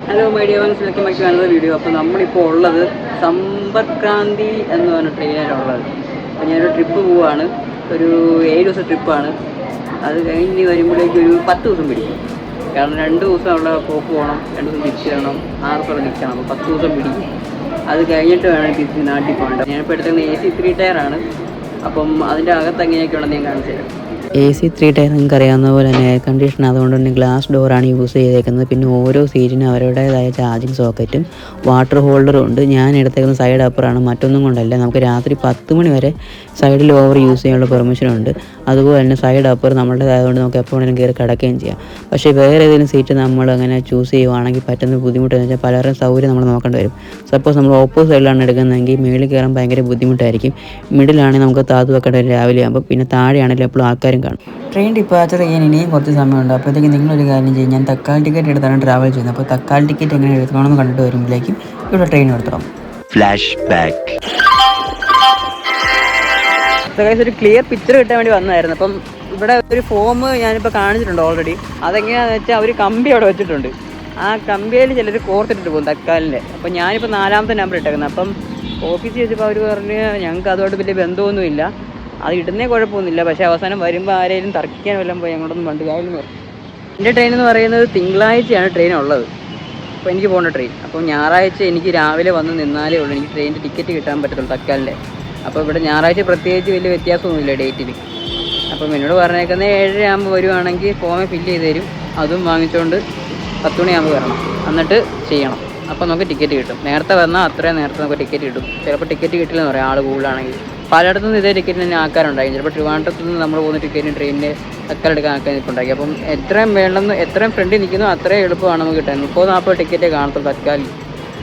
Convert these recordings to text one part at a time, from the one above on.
Hello media വൺസിലേക്ക് മറ്റൊരു video. അപ്പോൾ നമ്മളിപ്പോൾ ഉള്ളത് സമ്പർക്രാന്തി എന്ന് പറഞ്ഞ ട്രെയിനിലുള്ളത്. അപ്പോൾ ഞാനൊരു ട്രിപ്പ് പോവുകയാണ്, ഒരു 7 ദിവസം ട്രിപ്പാണ്. അത് കഴിഞ്ഞ് വരുമ്പോഴേക്കും ഒരു 10 ദിവസം പിടിക്കും. കാരണം 2 ദിവസം അവിടെ പോക്ക് പോകണം, 2 ദിവസം തിരിച്ച് വരണം, 6 ദിവസം നിൽക്കണം. അപ്പോൾ 10 ദിവസം പിടിക്കും. അത് കഴിഞ്ഞിട്ട് വേണം തിരിച്ച് നാട്ടിൽ പോകേണ്ടത്. ഞാനിപ്പോൾ എടുത്തുന്ന AC 3 ടയറാണ്. അപ്പം അതിൻ്റെ അകത്ത് എങ്ങനെയൊക്കെയാണെന്ന് ഞാൻ കാണിച്ചു തരാം. AC 3 ടയർ നിങ്ങൾക്ക് അറിയാവുന്ന പോലെ തന്നെ എയർ കണ്ടീഷൻ, അതുകൊണ്ട് തന്നെ ഗ്ലാസ് ഡോറാണ് യൂസ് ചെയ്തേക്കുന്നത്. പിന്നെ ഓരോ സീറ്റിനും അവരുടേതായ ചാർജിങ് സോക്കറ്റും വാട്ടർ ഹോൾഡറും ഉണ്ട്. ഞാൻ എടുത്തേക്കുന്നത് സൈഡ് അപ്പറാണ്, മറ്റൊന്നും കൊണ്ടല്ല. നമുക്ക് രാത്രി 10 മണി വരെ സൈഡിൽ ഓവർ യൂസ് ചെയ്യാനുള്ള പെർമിഷനുണ്ട്. അതുപോലെ തന്നെ സൈഡ് അപ്പർ നമ്മുടേതായതുകൊണ്ട് നമുക്ക് എപ്പോൾ വേണമെങ്കിലും കയറി കിടക്കുകയും ചെയ്യാം. പക്ഷേ വേറെ ഏതെങ്കിലും സീറ്റ് നമ്മൾ അങ്ങനെ ചൂസ് ചെയ്യുവാണെങ്കിൽ പറ്റുന്ന ബുദ്ധിമുട്ടെന്ന് വെച്ചാൽ പലരും സൗകര്യം നമ്മൾ നോക്കേണ്ടി വരും. സപ്പോസ് നമ്മൾ ഓപ്പോസിറ്റ് സൈഡിലാണ് എടുക്കുന്നതെങ്കിൽ മേളിൽ കയറാൻ ഭയങ്കര ബുദ്ധിമുട്ടായിരിക്കും. മിഡിലാണെങ്കിൽ നമുക്ക് താത്തു വെക്കേണ്ട രാവിലെ ആകുമ്പോൾ, പിന്നെ താഴെയാണെങ്കിൽ എപ്പോഴും ആൾക്കാരും കാണും. ട്രെയിൻ ഡിപ്പാച്ചർ ചെയ്യാൻ ഇനിയും കുറച്ച് സമയമുണ്ട്. അപ്പോഴത്തേക്ക് നിങ്ങളൊരു കാര്യം ചെയ്യും, ഞാൻ തക്കാൽ ടിക്കറ്റ് എടുത്താണ് ട്രാവൽ ചെയ്യുന്നത്. അപ്പോൾ തക്കാൽ ടിക്കറ്റ് എങ്ങനെ എടുക്കണമെന്ന് കണ്ടിട്ട് വരുമ്പോഴേക്കും ഇവിടെ ട്രെയിൻ എടുത്തോളാം. Flash back. ഒരു ക്ലിയർ പിക്ചർ കിട്ടാൻ വേണ്ടി വന്നതായിരുന്നു. അപ്പം ഇവിടെ ഒരു ഫോം ഞാനിപ്പോൾ കാണിച്ചിട്ടുണ്ട് ഓൾറെഡി. അതെങ്ങനെയാണെന്ന് വെച്ചാൽ അവർ കമ്പി അവിടെ വെച്ചിട്ടുണ്ട്. ആ കമ്പിയിൽ ചിലർ കോർത്തിട്ടിട്ട് പോകും തക്കാലിൻ്റെ. അപ്പം ഞാനിപ്പോൾ 4ാമത്തെ നമ്പർ ഇട്ടേക്കുന്നത്. അപ്പം ഓഫീസിൽ വെച്ചപ്പോൾ അവർ പറഞ്ഞ് ഞങ്ങൾക്ക് അതുമായിട്ട് വലിയ ബന്ധമൊന്നുമില്ല, അത് ഇടുന്നേ കുഴപ്പമൊന്നുമില്ല, പക്ഷേ അവസാനം വരുമ്പോൾ ആരെങ്കിലും തർക്കിക്കാൻ വല്ലതും പോയി ഞങ്ങളൊന്നും വണ്ടി ആയാലും വരും. എൻ്റെ ട്രെയിൻ എന്ന് പറയുന്നത് തിങ്കളാഴ്ചയാണ് ട്രെയിൻ ഉള്ളത്. അപ്പോൾ എനിക്ക് പോകേണ്ട ട്രെയിൻ. അപ്പോൾ ഞായറാഴ്ച എനിക്ക് രാവിലെ വന്ന് നിന്നാലേ ഉള്ളൂ എനിക്ക് ട്രെയിനിൻ്റെ ടിക്കറ്റ് കിട്ടാൻ പറ്റത്തുള്ളൂ തക്കാലിൻ്റെ. അപ്പോൾ ഇവിടെ ഞായറാഴ്ച പ്രത്യേകിച്ച് വലിയ വ്യത്യാസമൊന്നുമില്ല ഡേറ്റിൽ. അപ്പം എന്നോട് പറഞ്ഞേക്കുന്നത് 7:30 ആകുമ്പോൾ വരുവാണെങ്കിൽ ഫോമേ ഫില്ല് ചെയ്ത് തരും. അതും വാങ്ങിച്ചുകൊണ്ട് 10 മണിയാകുമ്പോൾ വരണം, എന്നിട്ട് ചെയ്യണം. അപ്പോൾ നമുക്ക് ടിക്കറ്റ് കിട്ടും. നേരത്തെ വന്നാൽ അത്രയും നേരത്തെ നമുക്ക് ടിക്കറ്റ് കിട്ടും. ചിലപ്പോൾ ടിക്കറ്റ് കിട്ടില്ലെന്ന് പറയാം ആൾ കൂടുതലാണെങ്കിൽ. പലയിടത്തു നിന്ന് ഇതേ ടിക്കറ്റിന് തന്നെ ആൾക്കാരുണ്ടായി. ചിലപ്പോൾ ട്രിവാൻഡ്രത്ത് നിന്ന് നമ്മൾ പോകുന്ന ടിക്കറ്റിന് ട്രെയിനിൻ്റെ തക്കാലെടുക്കാൻ ആൾക്കാർ നിൽപ്പുണ്ടാക്കി. അപ്പം എത്രയും വേണമെന്ന് എത്രയും ഫ്രണ്ടിൽ നിൽക്കുന്നു അത്രയും എളുപ്പമാണ് നമുക്ക് കിട്ടാൻ. 30-40 ടിക്കറ്റേ കാണത്തുള്ളൂ തക്കാലിൽ.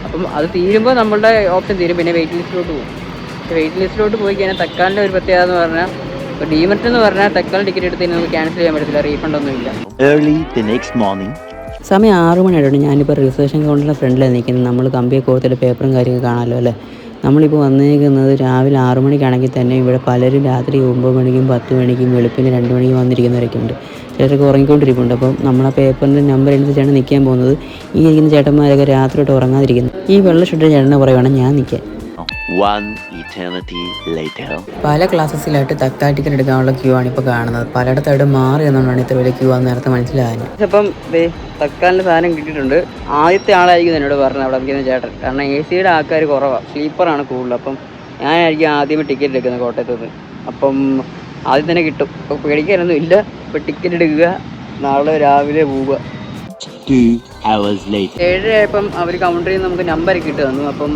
അപ്പം അത് തീരുമ്പോൾ നമ്മളുടെ ഓപ്ഷൻ തീരും, പിന്നെ വെയിറ്റ് ലിസ്റ്റിലോട്ട് പോകും. വെയിറ്റ് ലിസ്റ്റിലോട്ട് പോയി കഴിഞ്ഞാൽ തക്കാലിൻ്റെ ഒരു പ്രത്യേകത എന്ന് പറഞ്ഞാൽ, ഇപ്പോൾ ഡീമറ്റ് എന്ന് പറഞ്ഞാൽ തക്കാൽ ടിക്കറ്റ് എടുത്ത് നമുക്ക് ക്യാൻസൽ ചെയ്യാൻ പറ്റത്തില്ല, റീഫണ്ട് ഒന്നുമില്ല. സമയം 6 മണിയായിട്ടുണ്ട്. ഞാനിപ്പോൾ റിസർവേഷൻ കൗണ്ടറിൻ്റെ ഫ്രണ്ടിലാണ് നിൽക്കുന്നത്. നമ്മൾ കമ്പിയെ കോർത്തിട്ട് പേപ്പറും കാര്യമൊക്കെ കാണാമല്ലോ അല്ലേ. നമ്മളിപ്പോൾ വന്നേക്കുന്നത് രാവിലെ 6 മണിക്കാണെങ്കിൽ തന്നെ ഇവിടെ പലരും രാത്രി 9 മണിക്കും 10 മണിക്കും വെളുപ്പിന് 2 മണിക്കും വന്നിരിക്കുന്നവരൊക്കെ ഉണ്ട്. ചിലരൊക്കെ ഉറങ്ങിക്കൊണ്ടിരിക്കുന്നുണ്ട്. അപ്പം നമ്മൾ ആ പേപ്പറിൻ്റെ നമ്പർ അനുസരിച്ചാണ് നിൽക്കാൻ പോകുന്നത്. ഈ ഇരിക്കുന്ന ചേട്ടന്മാരൊക്കെ രാത്രിയോട്ട് ഉറങ്ങാതിരിക്കുന്നു. ഈ വെള്ള ഷർട്ട് ചേട്ടനെ പറയുവാണ് ഞാൻ നിൽക്കാൻ. പല ക്ലാസ്സസിലായിട്ട് തക്കാൽ ടിക്കറ്റ് എടുക്കാനുള്ള ക്യൂ ആണ് ഇപ്പോൾ കാണുന്നത്. പലയിടത്തായിട്ട് മാറി എന്നുകൊണ്ടാണ് ഇത്ര വലിയ ക്യൂ ആണെന്ന് നേരത്തെ മനസ്സിലായത്. ഇപ്പം തക്കാലിൻ്റെ സാധനം കിട്ടിയിട്ടുണ്ട്. ആദ്യത്തെ ആളായിരിക്കും എന്നോട് പറഞ്ഞത് അവിടെ നിൽക്കുന്ന ചേട്ടൻ. കാരണം AC യുടെ ആൾക്കാർ കുറവാണ്, സ്ലീപ്പറാണ് കൂടുതൽ. അപ്പം ഞാനായിരിക്കും ആദ്യമേ ടിക്കറ്റ് എടുക്കുന്നത് കോട്ടയത്ത് നിന്ന്. അപ്പം ആദ്യം തന്നെ കിട്ടും. അപ്പോൾ പേടിക്കാനൊന്നും ഇല്ല. ഇപ്പോൾ ടിക്കറ്റ് എടുക്കുക, നാളെ രാവിലെ പോവുക. 7:30 ആയപ്പം അവർ കൗണ്ടറിൽ നിന്ന് നമുക്ക് നമ്പരൊക്കെ ഇട്ട് തന്നു. അപ്പം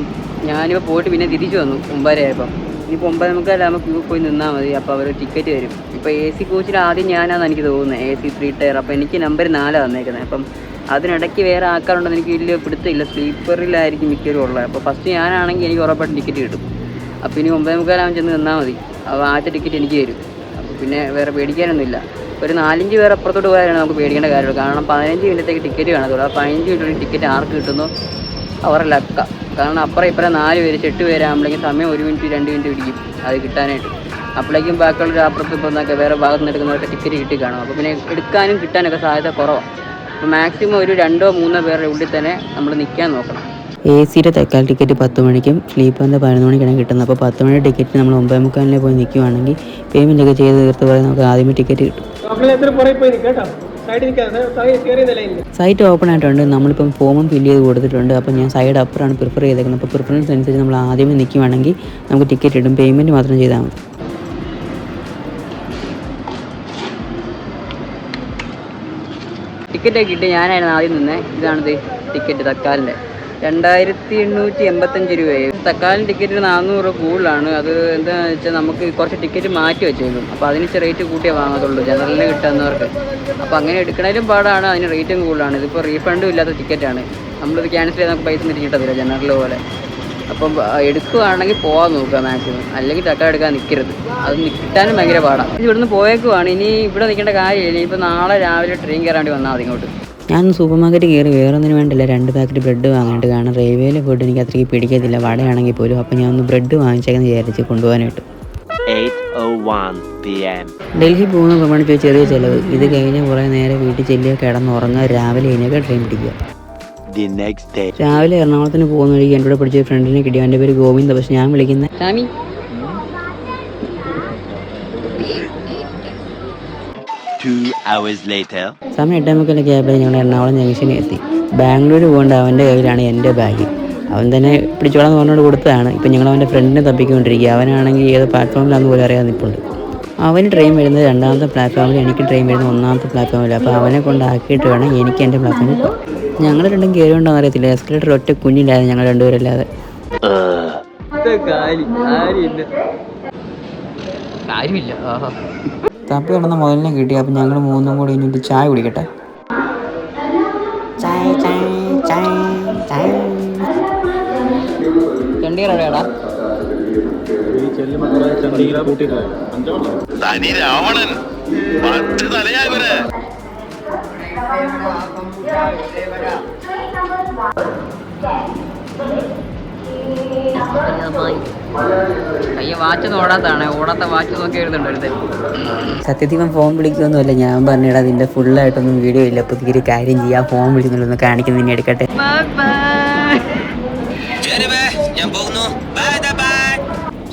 ഞാനിപ്പോൾ പോയിട്ട് പിന്നെ തിരിച്ചു വന്നു 9:30 ആയപ്പം. ഇനിയിപ്പോൾ 9:45 ആകുമ്പോൾ ക്യൂ പോയി നിന്നാൽ മതി. അപ്പോൾ അവർ ടിക്കറ്റ് തരും. ഇപ്പോൾ AC കോച്ചിൽ ആദ്യം ഞാനാണെന്ന് എനിക്ക് തോന്നുന്നത്, AC 3 ടയർ. അപ്പോൾ എനിക്ക് നമ്പർ 4 തന്നേക്കുന്നത്. അപ്പം അതിനിടയ്ക്ക് വേറെ ആൾക്കാരുണ്ടെന്ന് എനിക്ക് വലിയ പിടുത്തമില്ല. സ്ലീപ്പറിലായിരിക്കും മിക്കവരും ഉള്ളത്. അപ്പോൾ ഫസ്റ്റ് ഞാനാണെങ്കിൽ എനിക്ക് ഉറപ്പായിട്ട് ടിക്കറ്റ് കിട്ടും. അപ്പോൾ ഇനി 9:45 ആകുമ്പോൾ ചെന്ന് നിന്നാൽ മതി. അപ്പോൾ ആദ്യത്തെ ടിക്കറ്റ് എനിക്ക് തരും. അപ്പോൾ പിന്നെ വേറെ പേടിക്കാനൊന്നുമില്ല. ഒരു 4-5 പേർ അപ്പുറത്തോട്ട് പോയാലാണ് നമുക്ക് പേടിക്കേണ്ട കാര്യമുള്ളൂ. കാരണം 15 മിനിറ്റത്തേക്ക് ടിക്കറ്റ് കാണത്തുള്ളൂ. ആ 15 മിനിറ്റ് ടിക്കറ്റ് ആർക്ക് കിട്ടുന്നോ അവരുടെ ലക്ക. കാരണം അപ്പുറം ഇപ്പുറം 4 പേര് 8 പേരാകുമ്പോഴേക്കും സമയം 1 മിനിറ്റ് 2 മിനിറ്റ് പിടിക്കും അത് കിട്ടാനായിട്ട്. അപ്പോഴേക്കും ബാക്കിയുള്ള അപ്പുറത്ത് ഇപ്പോൾ എന്നൊക്കെ വേറെ ഭാഗത്ത് നിന്ന് എടുക്കുന്നവർക്ക് ടിക്കറ്റ് കിട്ടി കാണും. അപ്പോൾ പിന്നെ എടുക്കാനും കിട്ടാനൊക്കെ സാധ്യത കുറവാണ്. അപ്പോൾ മാക്സിമം ഒരു 2-3 പേരുടെ ഉള്ളിൽ തന്നെ നമ്മൾ നിൽക്കാൻ നോക്കണം. AC തക്കാൽ ടിക്കറ്റ് 10 മണിക്കും സ്ലീപ്പറിൻ്റെ 11 മണിക്കാണ് കിട്ടുന്നത്. അപ്പോൾ 10 മണി ടിക്കറ്റ് നമ്മൾ 9:45 പോയി നിൽക്കുവാണെങ്കിൽ പേയ്മെൻറ്റൊക്കെ ചെയ്ത് തീർത്ത് പോലെ നമുക്ക് ആദ്യമേ ടിക്കറ്റ് കിട്ടും. സൈറ്റ് ഓപ്പൺ ആയിട്ടുണ്ട്. നമ്മളിപ്പം ഫോമും ഫില്ല് ചെയ്ത് കൊടുത്തിട്ടുണ്ട്. അപ്പോൾ ഞാൻ സൈഡ് അപ്പറാണ് പ്രിഫർ ചെയ്തേക്കുന്നത്. അപ്പോൾ പ്രിഫറൻസ് അനുസരിച്ച് നമ്മൾ ആദ്യമേ നിൽക്കുവാണെങ്കിൽ നമുക്ക് ടിക്കറ്റ് ഇടും. പേയ്മെൻറ്റ് മാത്രം ചെയ്താൽ മതി. ടിക്കറ്റൊക്കെ കിട്ടി ഞാനായിരുന്നു ആദ്യം നിന്നേ. ഇതാണിത് ടിക്കറ്റ് തക്കാലിൻ്റെ 2885 രൂപയായി. തക്കാലിൻ്റെ ടിക്കറ്റ് 400 കൂടുതലാണ്. അത് എന്താണെന്ന് വെച്ചാൽ നമുക്ക് കുറച്ച് ടിക്കറ്റ് മാറ്റി വെച്ചേക്കും. അപ്പോൾ അതിന് റേറ്റ് കൂട്ടിയേ വാങ്ങത്തുള്ളൂ ജനറലിന് കിട്ടുന്നവർക്ക്. അപ്പോൾ അങ്ങനെ എടുക്കണേലും പാടാണ്, അതിന് റേറ്റും കൂടുതലാണ്. ഇതിപ്പോൾ റീഫണ്ടും ഇല്ലാത്ത ടിക്കറ്റാണ്. നമ്മളിത് ക്യാൻസൽ ചെയ്താൽ നമുക്ക് പൈസ തിരിച്ച് കിട്ടത്തില്ല ജനറൽ പോലെ. അപ്പം എടുക്കുകയാണെങ്കിൽ പോകാൻ നോക്കുക മാക്സിമം, അല്ലെങ്കിൽ തക്കാൽ എടുക്കാൻ നിൽക്കരുത്. അത് കിട്ടാനും ഭയങ്കര പാടാണ്. ഇവിടുന്ന് പോയേക്കുവാണ്. ഇനി ഇവിടെ നിൽക്കേണ്ട കാര്യമില്ല. ഇപ്പോൾ നാളെ രാവിലെ ട്രെയിൻ കയറാണ്ടി വന്നാൽ മതി ഇങ്ങോട്ട്. ഞാൻ സൂപ്പർ മാർക്കറ്റ് കയറി വേറെ ഒന്നിനും വേണ്ടില്ല 2 പാക്കറ്റ് ബ്രെഡ് വാങ്ങാനായിട്ട്. കാരണം റെയിൽവേയിലെ ഫുഡ് എനിക്ക് അത്രയ്ക്ക് പിടിക്കത്തില്ല, വടയാണെങ്കിൽ പോലും. അപ്പോൾ ഞാൻ ഒന്ന് ബ്രെഡ് വാങ്ങിച്ചേക്കെന്ന് വിചാരിച്ച് കൊണ്ടുപോകാനായിട്ട്. 8:01 PM. ഡൽഹി പോകുന്ന പ്രമാണിച്ച് ചെറിയ ചിലവ്. ഇത് കഴിഞ്ഞ് കുറേ നേരം വീട്ടിൽ ചെല്ലുക, കിടന്നുറങ്ങുക, രാവിലെ കഴിഞ്ഞൊക്കെ ട്രെയിൻ പിടിക്കുക. the next day. രാവിലെ എറണാകുളത്തിന് പോകുന്ന വഴിക്ക് എൻ്റെ കൂടെ പഠിച്ച ഫ്രണ്ടിനെ കിട്ടി. അവൻ്റെ പേര് ഗോവിന്ദ, പക്ഷെ ഞാൻ വിളിക്കുന്നത് ഷാമി. 2 hours later. സമയം 8:30 ക്യാബിൽ ഞങ്ങൾ എറണാകുളം ജംഗ്ഷനിൽ എത്തി. ബാംഗ്ലൂർ പോകേണ്ട അവൻ്റെ കയ്യിലാണ് എൻ്റെ ബാഗ്. അവൻ തന്നെ പിടിച്ചോളാന്ന് പറഞ്ഞുകൊണ്ട് കൊടുത്തതാണ്. ഇപ്പം ഞങ്ങൾ അവൻ്റെ ഫ്രണ്ടിനെ തപ്പിക്കൊണ്ടിരിക്കുക. അവനാണെങ്കിൽ ഏത് പ്ലാറ്റ്ഫോമിലാണെന്ന് പോലും അറിയാതെ നിൽപ്പുണ്ട്. അവന് ട്രെയിൻ വരുന്നത് 2ാമത്തെ പ്ലാറ്റ്ഫോമിൽ, എനിക്ക് ട്രെയിൻ വരുന്നത് 1ാമത്തെ പ്ലാറ്റ്ഫോമിൽ. അപ്പോൾ അവനെ കൊണ്ടാക്കിയിട്ട് വേണം എനിക്ക് എൻ്റെ പ്ലാറ്റ്ഫോമിൽ പോകാം. ഞങ്ങൾ രണ്ടും കയറിയുണ്ടോന്ന് അറിയത്തില്ല. എസ്കലേറ്റർ ഒറ്റ കുഞ്ഞില്ലാതെ ഞങ്ങൾ രണ്ടുപേരല്ലാതെ. തപ്പി കിടന്ന മുതലിനെ കിട്ടി. അപ്പം ഞങ്ങൾ മൂന്നും കൂടി ഇനി ചായ കുടിക്കട്ടെ. ചണ്ഡീഗഡാ തനി രാവണൻ പത്ത് തലയാകുര. കയ്യ വാച്ച് ഓടാത്താണ്, ഓടാത്ത വാച്ച് നോക്കി എഴുതുന്നുണ്ട്. സത്യത്തിൽ ഫോൺ വിളിക്കുമൊന്നുമല്ല. ഞാൻ പറഞ്ഞിടാ അതിൻ്റെ ഫുള്ളായിട്ടൊന്നും വീഡിയോ ഇല്ല. അപ്പോൾ തീരെ കാര്യം ചെയ്യാം. ഫോൺ വിളിക്കുന്നുള്ളൊന്ന് കാണിക്കുന്നതിനെ എടുക്കട്ടെ.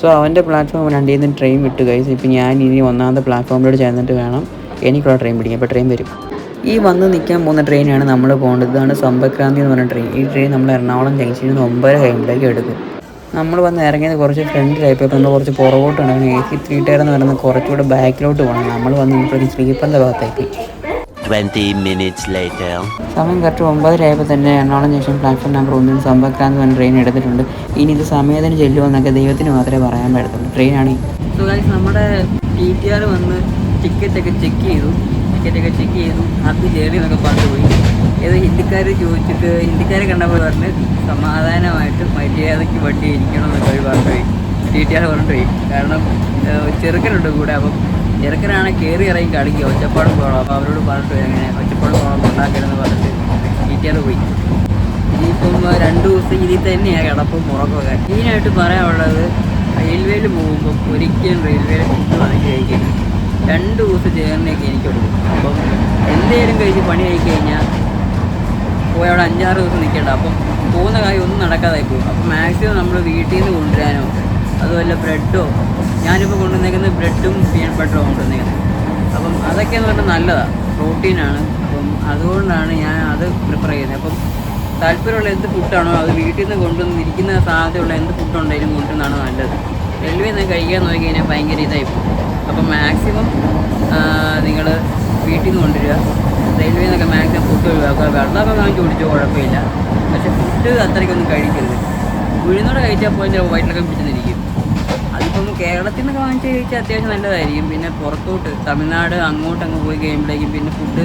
സോ അവൻ്റെ പ്ലാറ്റ്ഫോം രണ്ടിൽ നിന്ന് ട്രെയിൻ വിട്ടു കഴിച്ചു. ഇപ്പം ഞാൻ ഇനി 1ാമത്തെ പ്ലാറ്റ്ഫോമിലോട്ട് ചേർന്നിട്ട് വേണം എനിക്കുള്ള ട്രെയിൻ പിടിക്കാം. അപ്പോൾ ട്രെയിൻ വരും. ഈ വന്ന് നിൽക്കാൻ പോകുന്ന ട്രെയിനാണ് നമ്മൾ പോകേണ്ടത്. ഇതാണ് സമ്പക്രാന്തി എന്ന് പറഞ്ഞ ട്രെയിൻ. ഈ ട്രെയിൻ നമ്മൾ എറണാകുളം ജംഗ്ഷനിൽ നിന്ന് 9 കഴിയുമ്പോഴേക്കും എടുക്കും. നമ്മൾ വന്ന് ഇറങ്ങിയത് കുറച്ച് ഫ്രണ്ടിലായിപ്പോൾ. നമ്മൾ കുറച്ച് പുറകോട്ടാണ്. AC 3 ടയർ എന്ന് പറയുന്നത് കുറച്ചുകൂടെ ബാക്കിലോട്ട് പോകണം. നമ്മൾ വന്ന് ഇപ്പോഴും സ്ലീപ്പറിൻ്റെ ഭാഗത്തായി. 20 minutes later. സമയം കറക്റ്റ് 9:30 ആയപ്പോൾ തന്നെ എറണാകുളം ജംഗ്ഷൻ പ്ലാറ്റ്ഫോം നമ്പർ 1 സമ്പക്രാന്തി പറഞ്ഞ ട്രെയിൻ എടുത്തിട്ടുണ്ട്. ഇനി ഇത് സമയത്തിന് ചെല്ലുമെന്നൊക്കെ ദൈവത്തിന് മാത്രമേ പറയാൻ പറ്റത്തുള്ളൂ. ട്രെയിനാണ്. സോ ഗൈസ്, നമ്മുടെ TTR വന്ന് ടിക്കറ്റൊക്കെ ചെക്ക് ചെയ്തു. ഹാപ്പി ജേർണി എന്നൊക്കെ പറഞ്ഞു പോയി. ഏത് ഹിന്ദിക്കാർ ചോദിച്ചിട്ട് ഹിന്ദിക്കാരെ കണ്ടപ്പോൾ പറഞ്ഞ് സമാധാനമായിട്ട് മര്യാദയ്ക്ക് വണ്ടി ഇരിക്കണം എന്നൊക്കെ അവർ പറഞ്ഞു പോയി. TTR പറഞ്ഞു പോയി. കാരണം ചെറുക്കനുണ്ട് കൂടെ. അപ്പം ചെറുക്കനാണ് കയറി ഇറങ്ങി കളിക്കുക, ഒറ്റപ്പാടും പോകണം. അപ്പോൾ അവരോട് പറഞ്ഞിട്ട് പോയി അങ്ങനെ ഒറ്റപ്പാടും പോകണം ഉണ്ടാക്കരുതെന്ന് പറഞ്ഞിട്ട് TTR പോയി. ഇനിയിപ്പം 2 ദിവസം ഇതിൽ തന്നെയാണ് കിടപ്പും മുറക്കൊക്കെ. മെയിനായിട്ട് പറയാനുള്ളത്, റെയിൽവേയിൽ പോകുമ്പോൾ ഒരിക്കലും റെയിൽവേയിൽ ഫുഡ് വാങ്ങി കഴിക്കരുത്. 2 ദിവസം ചേർന്നേക്ക് എനിക്കുള്ളൂ. അപ്പം എന്തെങ്കിലും കഴിച്ച് പണി ആയി കഴിഞ്ഞാൽ പോയി അവിടെ 5-6 ദിവസം നിൽക്കേണ്ട. അപ്പം പോകുന്ന കാര്യം ഒന്നും നടക്കാതായി പോകും. അപ്പം മാക്സിമം നമ്മൾ വീട്ടിൽ നിന്ന് കൊണ്ടുവരാനോ അതുമല്ല ബ്രെഡോ, ഞാനിപ്പോൾ കൊണ്ടുവന്നേക്കുന്നത് ബ്രെഡും പീനട്ട് ബട്ടറും കൊണ്ടുവന്നേക്കുന്നത്. അപ്പം അതൊക്കെ എന്ന് പറഞ്ഞാൽ നല്ലതാണ്, പ്രോട്ടീനാണ്. അപ്പം അതുകൊണ്ടാണ് ഞാൻ അത് പ്രിഫർ ചെയ്യുന്നത്. അപ്പം താല്പര്യമുള്ള എന്ത് ഫുഡാണോ അത് വീട്ടിൽ നിന്ന് കൊണ്ടുവന്നിരിക്കുന്ന സാധ്യതയുള്ള എന്ത് ഫുഡുണ്ടെങ്കിലും കൊണ്ടുവന്നാണ് നല്ലത്. റെയിൽവേ നിന്ന് കഴിക്കാൻ നോക്കി കഴിഞ്ഞാൽ ഭയങ്കര ഇതായി പോകും. അപ്പം മാക്സിമം നിങ്ങൾ വീട്ടിൽ നിന്ന് കൊണ്ടുവരിക. റെയിൽവേ നിന്നൊക്കെ മാക്സിമം ഫുഡ് ഒഴിവാക്കുക. വെള്ളമൊക്കെ വാങ്ങിച്ച് കുടിച്ചോ കുഴപ്പമില്ല, പക്ഷേ ഫുഡ് അത്രയ്ക്കൊന്നും കഴിക്കരുത്. ഉഴുന്നോടെ കഴിച്ചാൽ പോയി ചിലപ്പോൾ വയറ്റിലൊക്കെ പിടിച്ചെന്നിരിക്കും. അതിപ്പം കേരളത്തിൽ നിന്നൊക്കെ വാങ്ങിച്ച് കഴിച്ചാൽ അത്യാവശ്യം നല്ലതായിരിക്കും. പിന്നെ പുറത്തോട്ട് തമിഴ്നാട് അങ്ങോട്ടങ്ങ് പോയി കഴിയുമ്പോഴേക്കും പിന്നെ ഫുഡ്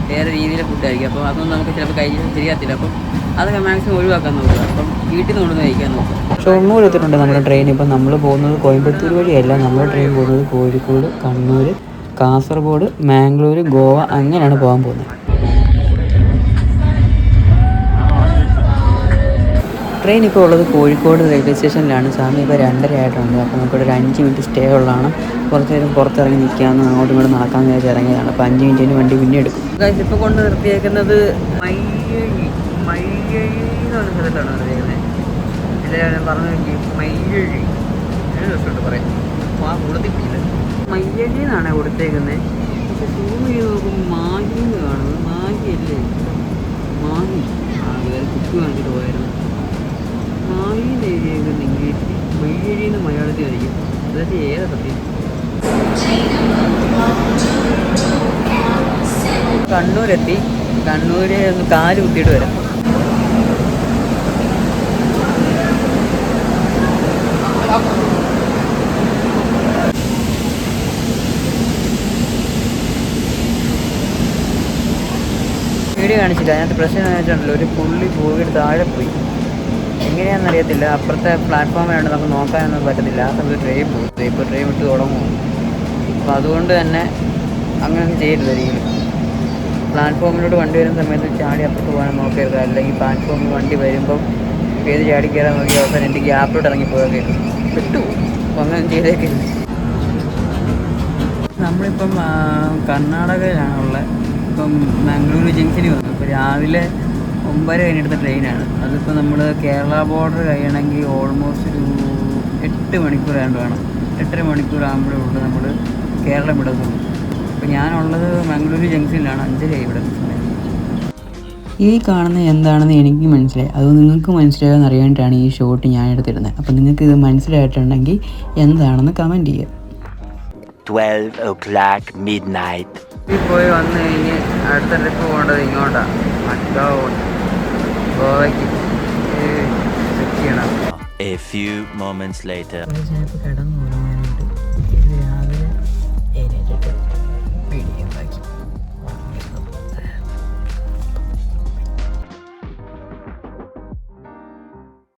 വേറെ രീതിയിലെ ഫുഡായിരിക്കും. അപ്പോൾ അതൊന്നും നമുക്ക് ചിലപ്പോൾ കഴിക്കാൻ ശരിയാത്തില്ല. അപ്പം അതൊക്കെ മാക്സിമം ഒഴിവാക്കാൻ നോക്കുക. അപ്പം വീട്ടിൽ നിന്ന് കൊണ്ടുവന്ന് കഴിക്കാൻ നോക്കുക. ഷൊർണൂർ എത്തിയിട്ടുണ്ട് നമ്മുടെ ട്രെയിൻ. ഇപ്പം നമ്മൾ പോകുന്നത് കോയമ്പത്തൂർ വഴിയല്ല. നമ്മുടെ ട്രെയിൻ പോകുന്നത് കോഴിക്കോട്, കണ്ണൂർ, കാസർഗോഡ്, മാംഗ്ലൂർ, ഗോവ അങ്ങനെയാണ് പോകാൻ പോകുന്നത്. ട്രെയിൻ ഇപ്പോൾ ഉള്ളത് കോഴിക്കോട് റെയിൽവേ സ്റ്റേഷനിലാണ്. സമയം ഇപ്പോൾ 2:30 ആയിട്ടുണ്ട്. അപ്പോൾ നമുക്കിവിടെ ഒരു 5 മിനിറ്റ് സ്റ്റേ ഉള്ളതാണ്. കുറച്ച് നേരം പുറത്തിറങ്ങി നിൽക്കാമെന്ന് അങ്ങോട്ടും ഇങ്ങോട്ടും നടക്കാമെന്ന് വിചാരിച്ച് ഇറങ്ങിയതാണ്. അപ്പോൾ 5 മിനിറ്റിന് വണ്ടി പിന്നെ എടുക്കും. ഇപ്പോൾ കൊണ്ട് നിർത്തിയേക്കുന്നത് മയ്യഴി എന്ന് പറഞ്ഞ സ്ഥലത്താണ് നിർത്തിയേക്കുന്നത്. ഞാൻ പറഞ്ഞു നോക്കി, മയ്യഴി രസമുണ്ട് പറയാം. ആ കൂടുതൽ മയ്യഴി എന്നാണ് കൊടുത്തേക്കുന്നത്. പക്ഷെ സൂം ചെയ്ത് നോക്കുമ്പോൾ മാഗിന്ന് കാണുന്നത്. മാഗിയല്ലേ? മാഗി വേറെ കുക്ക് കാണിച്ചിട്ട് പോയായിരുന്നു. മാഗിന്ന് എഴുതിയേക്കുന്നത് ഇംഗ്ലീഷിൽ, മയ്യഴിന്ന് മലയാളത്തിൽ ആയിരിക്കും. അതായത് ഏതാ സത്യം? കണ്ണൂരെത്തി. കണ്ണൂര് ഒന്ന് കാല് കുത്തിയിട്ട് വരാം. വീഡിയോ കാണിച്ചില്ല. അതിനകത്ത് പ്രശ്നം കാണിച്ചിട്ടുണ്ടല്ലോ, ഒരു പുള്ളി പോയിട്ട് താഴെ പോയി. എങ്ങനെയാണെന്നറിയത്തില്ല. അപ്പുറത്തെ പ്ലാറ്റ്ഫോമിലാണ്, നമുക്ക് നോക്കാനൊന്നും പറ്റത്തില്ല. ആ സമയത്ത് ട്രെയിൻ പോകും. ഇപ്പോൾ ട്രെയിൻ വിട്ട് തുടങ്ങും. അപ്പോൾ അതുകൊണ്ട് തന്നെ അങ്ങനെയൊന്നും ചെയ്യരുത്. ഒരിക്കലും പ്ലാറ്റ്ഫോമിലോട്ട് വണ്ടി വരുന്ന സമയത്ത് ചാടി അപ്പുറത്ത് പോകാൻ നോക്കരുത്. അല്ലെങ്കിൽ പ്ലാറ്റ്ഫോമിൽ വണ്ടി വരുമ്പം ഏത് ചാടി കയറാൻ നോക്കി അവസാനം എനിക്ക് ഗ്യാപ്പിലോട്ട് ഇറങ്ങിപ്പോയൊക്കെ വിട്ടു. അപ്പോൾ അങ്ങനെ ചെയ്തേക്കില്ല. നമ്മളിപ്പം കർണാടകയിലാണുള്ളത്. ഇപ്പം മംഗളൂരു ജംഗ്ഷനിൽ വന്നു. ഇപ്പോൾ രാവിലെ 9:30 കഴിഞ്ഞെടുത്ത ട്രെയിനാണ്. അതിപ്പോൾ നമ്മൾ കേരള ബോർഡർ കഴിയണമെങ്കിൽ ഓൾമോസ്റ്റ് ഒരു 8 മണിക്കൂർ ആയതുകൊണ്ട് വേണം. 8.5 മണിക്കൂർ ആകുമ്പോഴേ ഉള്ളൂ നമ്മൾ കേരളം വിടത്തുള്ളൂ. അപ്പോൾ ഞാനുള്ളത് മംഗളൂരു ജംഗ്ഷനിലാണ്. 5:30 ഇവിടെ സമയം. ഈ കാണുന്നത് എന്താണെന്ന് എനിക്ക് മനസ്സിലായി, അത് നിങ്ങൾക്ക് മനസ്സിലായെന്ന് അറിയാനായിട്ടാണ് ഈ ഷോട്ട് ഞാൻ എടുത്തിരുന്നത്. അപ്പോൾ നിങ്ങൾക്ക് ഇത് മനസ്സിലായിട്ടുണ്ടെങ്കിൽ എന്താണെന്ന് കമൻറ്റ് ചെയ്യുക. 12 o'clock midnight. ഈ പോയി വന്നു കഴിഞ്ഞ് അടുത്ത ട്രിപ്പ് പോകേണ്ടത് ഇങ്ങോട്ടാണ്, മഡ്ഗാവ്, ഗോവയ്ക്ക് സെറ്റ് ചെയ്യണം. A few moments later. ഞാനിപ്പോൾ കിടന്നു